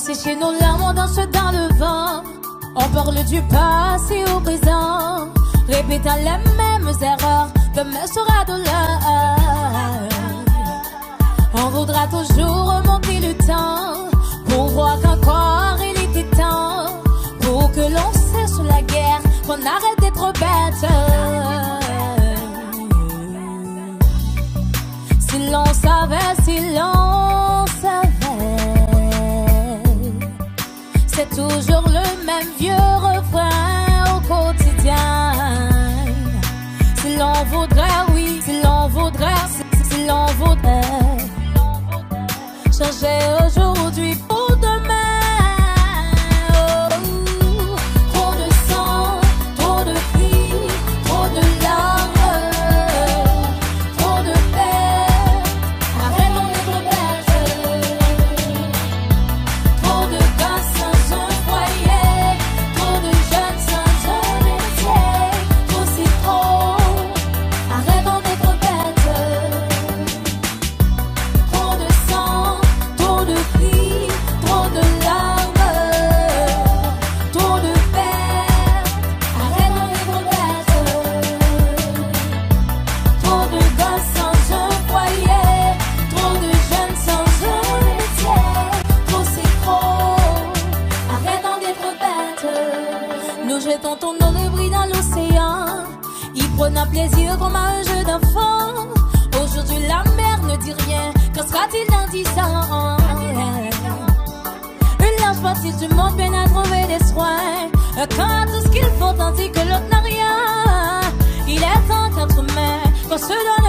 Si chez nos larmes on danse dans le vent, on parle du passé au présent, répétant les mêmes erreurs, demain sera de l'heure. On voudra toujours remonter le temps, pour voir qu'encore il était temps, pour que l'on cesse la guerre, qu'on arrête d'être bête. Si l'on savait, c'est toujours le même vieux refrain au quotidien. Si l'on voudrait, oui, si l'on voudrait, si l'on voudrait changer aujourd'hui pour demain. Oh, trop de sang, trop de cris, trop de larmes, trop de peine. Arrêtons d'être bêtes. Trop de gars sans un foyer, trop de jeunes sans un métier. Trop c'est trop. Arrêtons d'être bêtes. Trop de sang, trop de cris, trop de larmes, trop de peine. Arrêtons d'être bêtes. Trop de gars sans un foyer, trop de jeunes sans un métier. Trop c'est trop. Arrêtons d'être bêtes. Nous jetons ton nom de bris dans l'océan, y prenant plaisir comme à un jeu d'enfant. Aujourd'hui la mer ne dit rien, qu'en sera-t-il dans 10 ans? Une large partie du monde peine à trouver des soins, quand à tout ce qu'il faut tandis que l'autre n'a rien. Il est temps qu'entre mains qu'on se donne